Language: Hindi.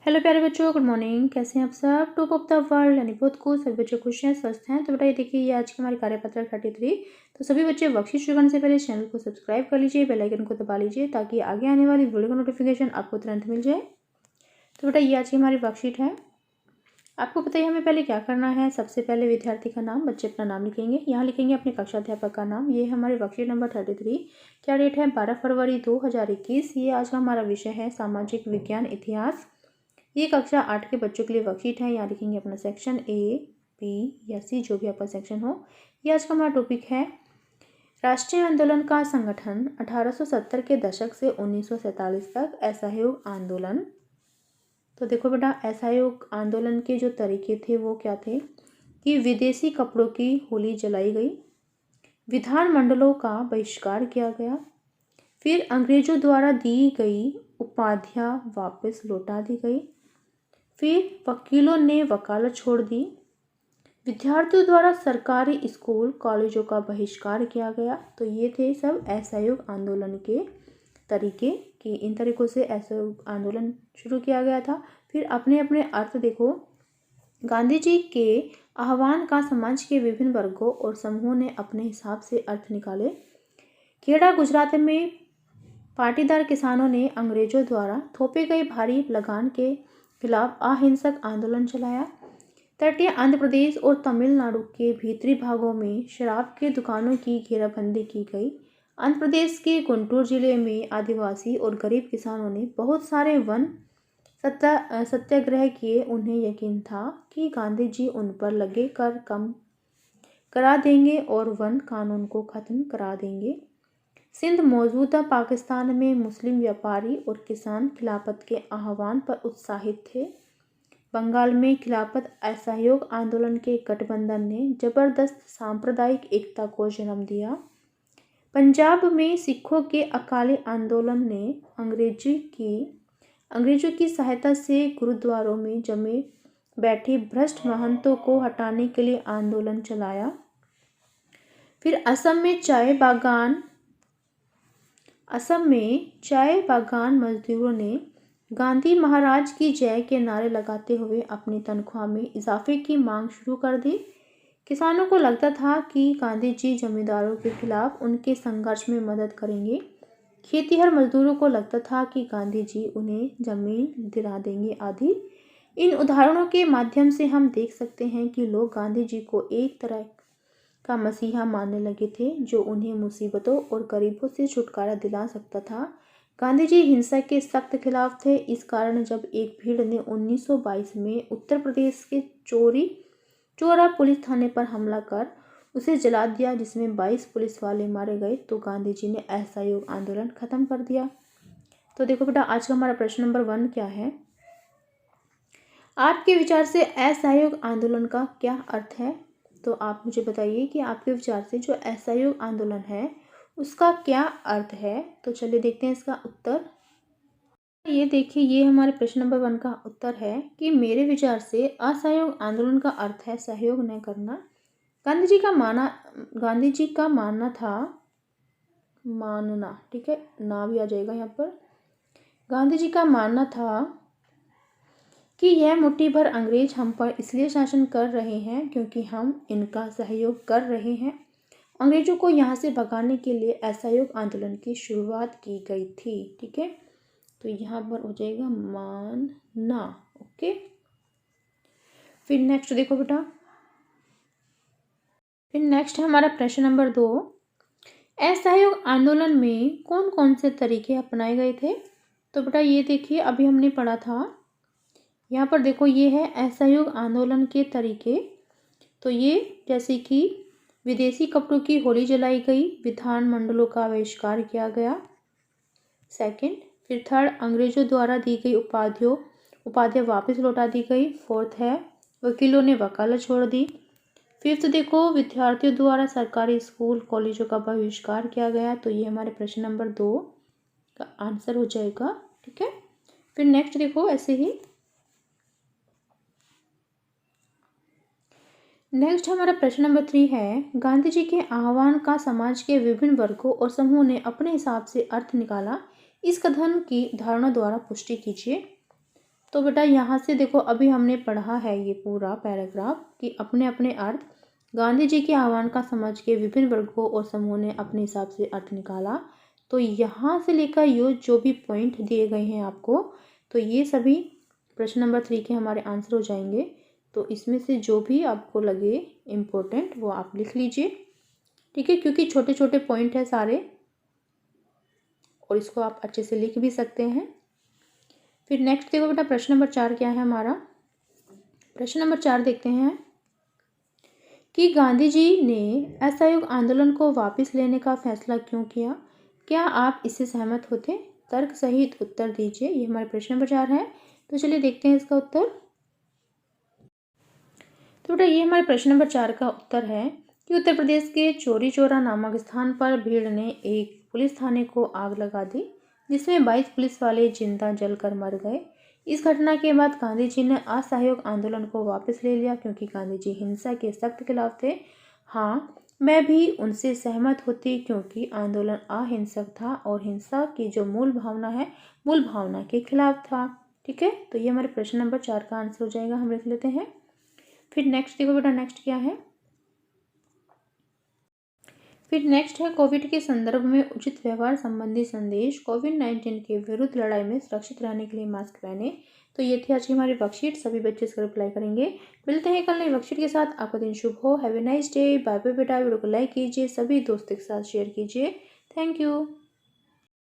हेलो प्यारे बच्चों, गुड मॉर्निंग। कैसे हैं आप सब? टॉप ऑफ द वर्ल्ड यानी बहुत खुश, सभी बच्चे खुश हैं, स्वस्थ हैं। तो बेटा ये देखिए, ये आज की हमारी कार्यपत्र 33। तो सभी बच्चे वर्कशीट शुरू करने से पहले चैनल को सब्सक्राइब कर लीजिए, बेल आइकन को दबा लीजिए ताकि आगे आने वाली वीडियो का नोटिफिकेशन आपको तुरंत मिल जाए। तो बेटा ये आज की हमारी वर्कशीट है। आपको पता है हमें पहले क्या करना है। सबसे पहले विद्यार्थी का नाम, बच्चे अपना नाम लिखेंगे, यहाँ लिखेंगे अपने कक्षा अध्यापक का नाम। ये हमारी वर्कशीट नंबर 33। क्या डेट है? 12 फरवरी 2021। ये आज का हमारा विषय है सामाजिक विज्ञान इतिहास। ये कक्षा 8 के बच्चों के लिए वर्कशीट है। यहाँ लिखेंगे अपना सेक्शन ए, बी या सी, जो भी आपका सेक्शन हो। ये आज का हमारा टॉपिक है राष्ट्रीय आंदोलन का संगठन 1870 के दशक से 1947 तक, असहयोग आंदोलन। तो देखो बेटा, असहयोग आंदोलन के जो तरीके थे वो क्या थे कि विदेशी कपड़ों की होली जलाई गई, विधानमंडलों का बहिष्कार किया गया, फिर अंग्रेजों द्वारा दी गई उपाधियां वापस लौटा दी गई, फिर वकीलों ने वकालत छोड़ दी, विद्यार्थियों द्वारा सरकारी स्कूल कॉलेजों का बहिष्कार किया गया। तो ये थे सब असहयोग आंदोलन के तरीके कि इन तरीकों से असहयोग आंदोलन शुरू किया गया था। फिर अपने अपने अर्थ देखो। गांधी जी के आह्वान का समाज के विभिन्न वर्गों और समूहों ने अपने हिसाब से अर्थ निकाले। खेड़ा गुजरात में पाटीदार किसानों ने अंग्रेजों द्वारा थोपे गए भारी लगान के खिलाफ अहिंसक आंदोलन चलाया। तटीय आंध्र प्रदेश और तमिलनाडु के भीतरी भागों में शराब की दुकानों की घेराबंदी की गई। आंध्र प्रदेश के गुंटूर जिले में आदिवासी और गरीब किसानों ने बहुत सारे वन सत्याग्रह किए। उन्हें यकीन था कि गांधी जी उन पर लगे कर कम करा देंगे और वन कानून को खत्म करा देंगे। सिंध मौजूदा पाकिस्तान में मुस्लिम व्यापारी और किसान खिलाफत के आह्वान पर उत्साहित थे। बंगाल में खिलाफत असहयोग आंदोलन के गठबंधन ने जबरदस्त सांप्रदायिक एकता को जन्म दिया। पंजाब में सिखों के अकाली आंदोलन ने अंग्रेजों की सहायता से गुरुद्वारों में जमे बैठे भ्रष्ट महंतों को हटाने के लिए आंदोलन चलाया। फिर असम में चाय बागान मजदूरों ने गांधी महाराज की जय के नारे लगाते हुए अपनी तनख्वाह में इजाफे की मांग शुरू कर दी। किसानों को लगता था कि गांधी जी जमींदारों के खिलाफ उनके संघर्ष में मदद करेंगे। खेतीहर मजदूरों को लगता था कि गांधी जी उन्हें जमीन दिला देंगे आदि। इन उदाहरणों के माध्यम से हम देख सकते हैं कि लोग गांधी जी को एक तरह का मसीहा मानने लगे थे जो उन्हें मुसीबतों और गरीबों से छुटकारा दिला सकता था। गांधी जी हिंसा के सख्त खिलाफ थे। इस कारण जब एक भीड़ ने 1922 में उत्तर प्रदेश के चोरा पुलिस थाने पर हमला कर उसे जला दिया, जिसमें 22 पुलिस वाले मारे गए, तो गांधी जी ने असहयोग आंदोलन खत्म कर दिया। तो देखो बेटा, आज का हमारा प्रश्न नंबर 1 क्या है? आपके विचार से असहयोग आंदोलन का क्या अर्थ है? तो आप मुझे बताइए कि आपके विचार से जो असहयोग आंदोलन है उसका क्या अर्थ है। तो चलिए देखते हैं इसका उत्तर। ये देखिए, ये हमारे प्रश्न नंबर 1 का उत्तर है कि मेरे विचार से असहयोग आंदोलन का अर्थ है सहयोग न करना। गांधी जी का मानना, ठीक है, ना भी आ जाएगा यहाँ पर। गांधी जी का मानना था कि यह मुट्ठी भर अंग्रेज हम पर इसलिए शासन कर रहे हैं क्योंकि हम इनका सहयोग कर रहे हैं। अंग्रेजों को यहाँ से भगाने के लिए असहयोग आंदोलन की शुरुआत की गई थी। ठीक है, तो यहाँ पर हो जाएगा मानना। ओके, फिर नेक्स्ट देखो बेटा, फिर नेक्स्ट है हमारा प्रश्न नंबर 2। असहयोग आंदोलन में कौन कौन से तरीके अपनाए गए थे? तो बेटा ये देखिए, अभी हमने पढ़ा था, यहाँ पर देखो ये है असहयोग आंदोलन के तरीके। तो ये जैसे कि विदेशी कपड़ों की होली जलाई गई, विधानमंडलों का बहिष्कार किया गया। सेकंड, फिर थर्ड, अंग्रेजों द्वारा दी गई उपाधियां वापस लौटा दी गई। फोर्थ है वकीलों ने वकालत छोड़ दी। फिफ्थ देखो, विद्यार्थियों द्वारा सरकारी स्कूल कॉलेजों का बहिष्कार किया गया। तो ये हमारे प्रश्न नंबर 2 का आंसर हो जाएगा। ठीक है, फिर नेक्स्ट देखो ऐसे ही, नेक्स्ट हमारा प्रश्न नंबर 3 है, गांधी जी के आह्वान का समाज के विभिन्न वर्गों और समूहों ने अपने हिसाब से अर्थ निकाला। इस कथन की धारणा द्वारा पुष्टि कीजिए। तो बेटा यहाँ से देखो, अभी हमने पढ़ा है ये पूरा पैराग्राफ कि अपने अपने अर्थ गांधी जी के आह्वान का समझ के विभिन्न वर्गों और समूह ने अपने हिसाब से अर्थ निकाला। तो यहाँ से लेकर ये जो भी पॉइंट दिए गए हैं आपको, तो ये सभी प्रश्न नंबर 3 के हमारे आंसर हो जाएंगे। तो इसमें से जो भी आपको लगे इम्पोर्टेंट वो आप लिख लीजिए, ठीक है, क्योंकि छोटे छोटे पॉइंट है सारे और इसको आप अच्छे से लिख भी सकते हैं। फिर नेक्स्ट देखो बेटा, प्रश्न नंबर 4 क्या है हमारा। प्रश्न नंबर 4 देखते हैं कि गांधी जी ने असहयोग आंदोलन को वापस लेने का फैसला क्यों किया, क्या आप इससे सहमत होते? तर्क सहित उत्तर दीजिए। ये हमारे प्रश्न नंबर 4 है। तो चलिए देखते हैं इसका उत्तर। तो बेटा ये हमारे प्रश्न नंबर 4 का उत्तर है कि उत्तर प्रदेश के चौरी चौरा नामक स्थान पर भीड़ ने एक पुलिस थाने को आग लगा दी, जिसमें 22 पुलिस वाले जिंदा जलकर मर गए। इस घटना के बाद गांधी जी ने असहयोग आंदोलन को वापस ले लिया, क्योंकि गांधी जी हिंसा के सख्त खिलाफ थे। हाँ, मैं भी उनसे सहमत होती, क्योंकि आंदोलन अहिंसक था और हिंसा की जो मूल भावना है, मूल भावना के खिलाफ था। ठीक है, तो ये हमारे प्रश्न नंबर 4 का आंसर हो जाएगा। हम लिख लेते हैं। फिर नेक्स्ट देखो बेटा, नेक्स्ट क्या है। फिर नेक्स्ट है कोविड के संदर्भ में उचित व्यवहार संबंधी संदेश। कोविड-19 के विरुद्ध लड़ाई में सुरक्षित रहने के लिए मास्क पहने। तो ये थी आज की हमारी वर्कशीट। सभी बच्चे इसका रिप्लाई करेंगे। मिलते हैं कल नई वर्कशीट के साथ। आपका दिन शुभ हो। Have a nice day. Bye bye बेटा। वीडियो को लाइक कीजिए, सभी दोस्तों के साथ शेयर कीजिए। Thank you.